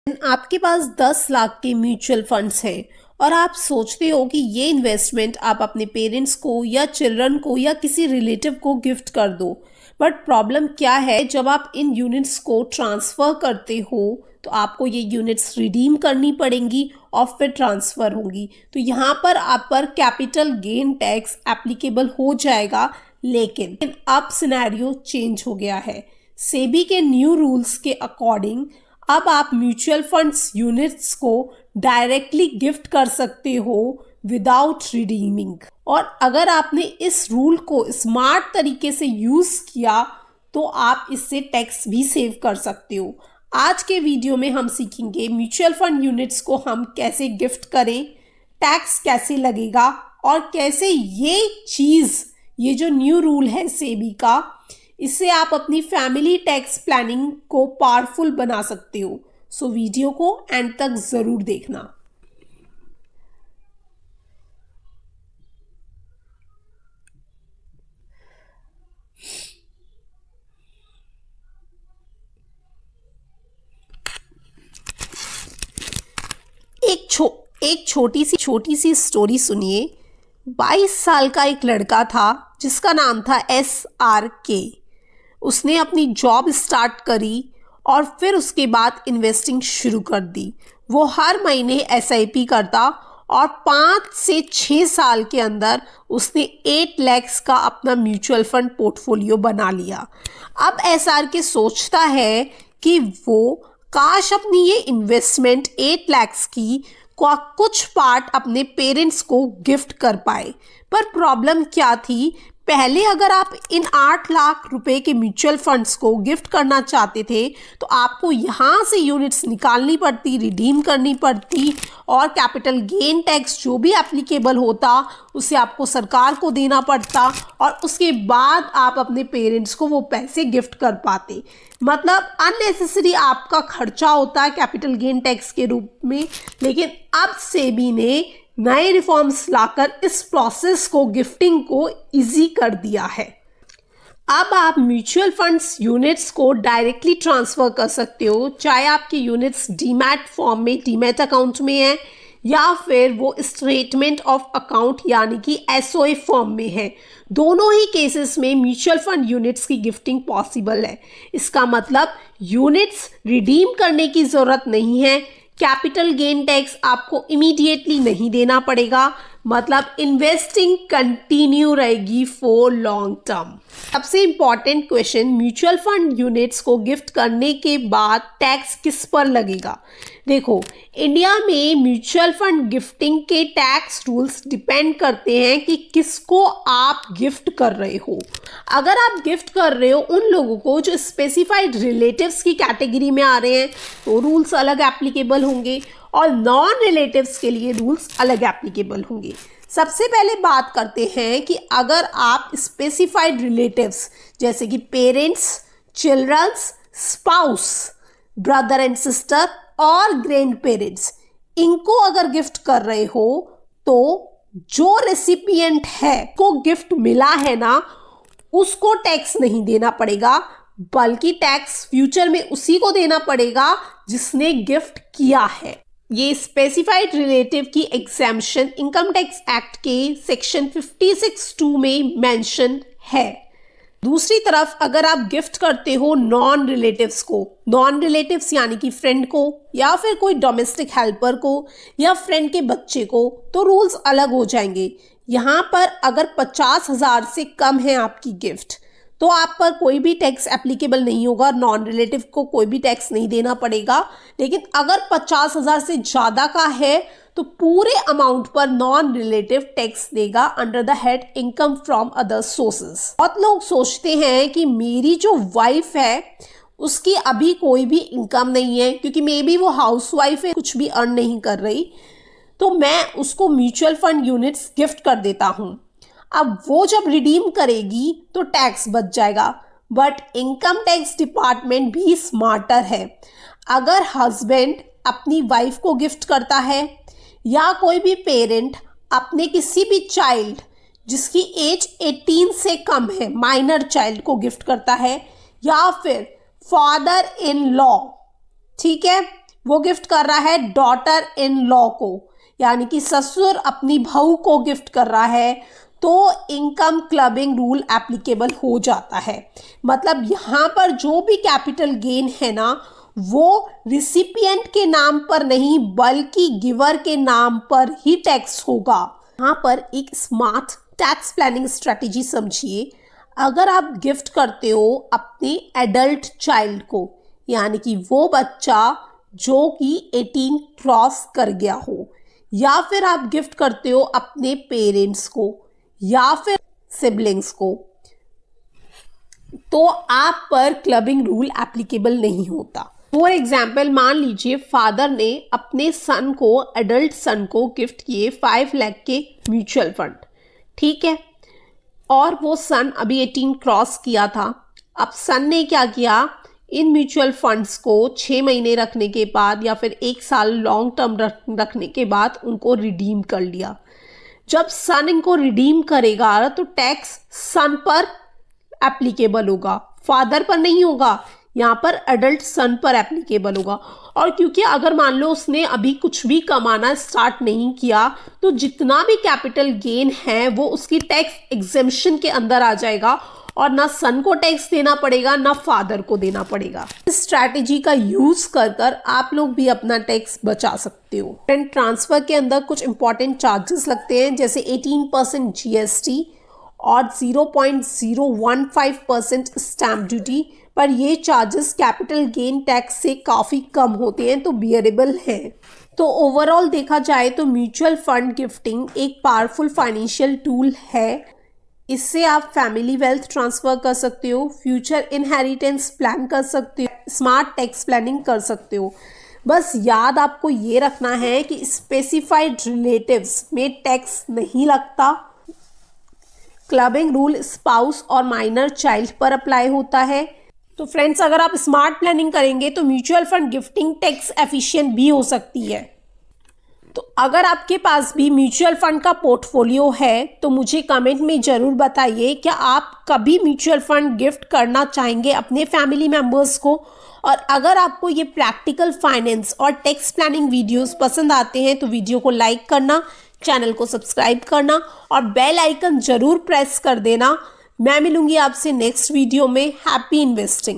आपके पास 10 लाख के mutual funds हैं और आप सोचते हो कि ये इन्वेस्टमेंट आप अपने पेरेंट्स को या चिल्ड्रन को या किसी रिलेटिव को गिफ्ट कर दो। बट प्रॉब्लम क्या है, जब आप इन यूनिट्स को ट्रांसफ़र करते हो तो आपको ये यूनिट्स रिडीम करनी पड़ेंगी और फिर ट्रांसफ़र होंगी। तो यहाँ पर आप पर कैपिटल गेन टैक्स एप्लीकेबल हो जाएगा। लेकिन अब सिनेरियो चेंज हो गया है। सेबी के न्यू रूल्स के अकॉर्डिंग अब आप म्यूचुअल फंड्स यूनिट्स को डायरेक्टली गिफ्ट कर सकते हो विदाउट रिडीमिंग। और अगर आपने इस रूल को स्मार्ट तरीके से यूज किया तो आप इससे टैक्स भी सेव कर सकते हो। आज के वीडियो में हम सीखेंगे म्यूचुअल फंड यूनिट्स को हम कैसे गिफ्ट करें, टैक्स कैसे लगेगा और कैसे ये जो न्यू रूल है सेबी का, इससे आप अपनी फैमिली टैक्स प्लानिंग को पावरफुल बना सकते हो। सो वीडियो को एंड तक जरूर देखना। एक छोटी सी स्टोरी सुनिए। 22 साल का एक लड़का था जिसका नाम था SRK। उसने अपनी जॉब स्टार्ट करी और फिर उसके बाद इन्वेस्टिंग शुरू कर दी। वो हर महीने SIP करता और 5 से 6 साल के अंदर उसने 8 लाख का अपना म्यूचुअल फंड पोर्टफोलियो बना लिया। अब SRK सोचता है कि वो काश अपनी ये इन्वेस्टमेंट 8 लाख की कुछ पार्ट अपने पेरेंट्स को गिफ्ट कर पाए। पर प्रॉब्लम क्या थी, पहले अगर आप इन 8 लाख रुपए के म्यूचुअल फंड्स को गिफ्ट करना चाहते थे तो आपको यहाँ से यूनिट्स निकालनी पड़ती, रिडीम करनी पड़ती और कैपिटल गेन टैक्स जो भी एप्लीकेबल होता उसे आपको सरकार को देना पड़ता और उसके बाद आप अपने पेरेंट्स को वो पैसे गिफ्ट कर पाते। मतलब अननेसेसरी आपका खर्चा होता है कैपिटल गेन टैक्स के रूप में। लेकिन अब सेबी ने नए रिफॉर्म्स लाकर इस प्रोसेस को, गिफ्टिंग को इजी कर दिया है। अब आप म्यूचुअल फंड्स यूनिट्स को डायरेक्टली ट्रांसफर कर सकते हो, चाहे आपकी यूनिट्स डीमैट फॉर्म में, डीमैट अकाउंट में है या फिर वो स्टेटमेंट ऑफ अकाउंट यानी कि SOA फॉर्म में है। दोनों ही केसेस में म्यूचुअल फंड यूनिट्स की गिफ्टिंग पॉसिबल है। इसका मतलब यूनिट्स रिडीम करने की जरूरत नहीं है, कैपिटल गेन टैक्स आपको इमीडिएटली नहीं देना पड़ेगा, मतलब इन्वेस्टिंग कंटिन्यू रहेगी फॉर लॉन्ग टर्म। सबसे important question, mutual fund units को गिफ्ट करने के बाद टैक्स किस पर लगेगा? देखो, इंडिया में म्यूचुअल फंड गिफ्टिंग के टैक्स रूल्स डिपेंड करते हैं कि किसको आप गिफ्ट कर रहे हो। अगर आप गिफ्ट कर रहे हो उन लोगों को जो स्पेसिफाइड रिलेटिव्स की कैटेगरी में आ रहे हैं तो रूल्स अलग एप्लीकेबल होंगे और नॉन रिलेटिव्स के लिए रूल्स अलग एप्लीकेबल होंगे। सबसे पहले बात करते हैं कि अगर आप स्पेसिफाइड रिलेटिव्स जैसे कि parents, childrens, spouse, brother and sister और ग्रैंड पेरेंट्स, इनको अगर गिफ्ट कर रहे हो तो जो रेसिपिएंट है को गिफ्ट मिला है ना, उसको टैक्स नहीं देना पड़ेगा, बल्कि टैक्स फ्यूचर में उसी को देना पड़ेगा जिसने गिफ्ट किया है। ये स्पेसिफाइड रिलेटिव की एग्जेम्पशन इनकम टैक्स एक्ट के सेक्शन 56(2) में मेंशन है। दूसरी तरफ अगर आप गिफ्ट करते हो नॉन रिलेटिव्स को, नॉन रिलेटिव्स यानी कि फ्रेंड को या फिर कोई डोमेस्टिक हेल्पर को या फ्रेंड के बच्चे को, तो रूल्स अलग हो जाएंगे। यहाँ पर अगर 50,000 से कम है आपकी गिफ्ट तो आप पर कोई भी टैक्स एप्लीकेबल नहीं होगा, नॉन रिलेटिव को कोई भी टैक्स नहीं देना पड़ेगा। लेकिन अगर 50,000 से ज़्यादा का है तो पूरे अमाउंट पर नॉन रिलेटिव टैक्स देगा under the head income from other sources. बहुत लोग सोचते हैं कि मेरी जो वाइफ है उसकी अभी कोई भी इनकम नहीं है क्योंकि मे बी वो हाउसवाइफ है, कुछ भी अर्न नहीं कर रही, तो मैं उसको म्यूचुअल फंड यूनिट्स गिफ्ट कर देता हूँ। अब वो जब रिडीम करेगी तो टैक्स बच जाएगा। बट इनकम टैक्स डिपार्टमेंट भी स्मार्टर है। अगर हस्बैंड अपनी वाइफ को गिफ्ट करता है या कोई भी पेरेंट अपने किसी भी चाइल्ड जिसकी एज 18 से कम है, माइनर चाइल्ड को गिफ्ट करता है, या फिर फादर इन लॉ, ठीक है, वो गिफ्ट कर रहा है डॉटर इन लॉ को, यानी कि ससुर अपनी बहू को गिफ्ट कर रहा है, तो इनकम क्लबिंग रूल एप्लीकेबल हो जाता है। मतलब यहाँ पर जो भी कैपिटल गेन है ना, वो रिसिपिएंट के नाम पर नहीं बल्कि गिवर के नाम पर ही टैक्स होगा। यहाँ पर एक स्मार्ट टैक्स प्लानिंग स्ट्रेटेजी समझिए। अगर आप गिफ्ट करते हो अपने एडल्ट चाइल्ड को, यानी कि वो बच्चा जो कि 18 क्रॉस कर गया हो, या फिर आप गिफ्ट करते हो अपने पेरेंट्स को या फिर सिबलिंग्स को, तो आप पर क्लबिंग रूल एप्लीकेबल नहीं होता। फॉर एग्जाम्पल, मान लीजिए फादर ने अपने सन को, एडल्ट सन को गिफ्ट किए 5 लाख के म्यूचुअल फंड, ठीक है, और वो सन अभी 18 क्रॉस किया था। अब सन ने क्या किया, इन म्यूचुअल फंड्स को 6 महीने रखने के बाद या फिर 1 साल लॉन्ग टर्म रखने के बाद उनको रिडीम कर लिया। जब सन इनको रिडीम करेगा तो टैक्स सन पर एप्लीकेबल होगा, फादर पर नहीं होगा, यहाँ पर एडल्ट सन पर एप्लीकेबल होगा। और क्योंकि अगर मान लो उसने अभी कुछ भी कमाना स्टार्ट नहीं किया, तो जितना भी कैपिटल गेन है वो उसकी टैक्स एग्जेम्पशन के अंदर आ जाएगा और ना सन को टैक्स देना पड़ेगा ना फादर को देना पड़ेगा। इस स्ट्रैटेजी का यूज कर आप लोग भी अपना टैक्स बचा सकते हो। फंड ट्रांसफर के अंदर कुछ इंपॉर्टेंट चार्जेस लगते हैं, जैसे 18% GST और 0.015% स्टैम्प ड्यूटी, पर ये चार्जेस कैपिटल गेन टैक्स से काफ़ी कम होते हैं, तो बियरेबल हैं। तो ओवरऑल देखा जाए तो म्यूचुअल फंड गिफ्टिंग एक पावरफुल फाइनेंशियल टूल है। इससे आप फैमिली वेल्थ ट्रांसफ़र कर सकते हो, फ्यूचर इनहेरिटेंस प्लान कर सकते हो, स्मार्ट टैक्स प्लानिंग कर सकते हो। बस याद आपको ये रखना है कि स्पेसिफाइड रिलेटिव्स में टैक्स नहीं लगता। क्लबिंग रूल स्पाउस और माइनर चाइल्ड पर अप्लाई होता है। तो फ्रेंड्स, अगर आप स्मार्ट प्लानिंग करेंगे तो mutual fund gifting tax efficient भी हो सकती है। तो अगर आपके पास भी म्यूचुअल फंड का पोर्टफोलियो है तो मुझे कमेंट में ज़रूर बताइए, क्या आप कभी म्यूचुअल फंड गिफ्ट करना चाहेंगे अपने फैमिली मेम्बर्स को। और अगर आपको ये प्रैक्टिकल फाइनेंस और टैक्स प्लानिंग वीडियोस पसंद आते हैं तो वीडियो को लाइक करना, चैनल को सब्सक्राइब करना और बेल आइकन ज़रूर प्रेस कर देना। मैं मिलूंगी आपसे नेक्स्ट वीडियो में। Happy investing.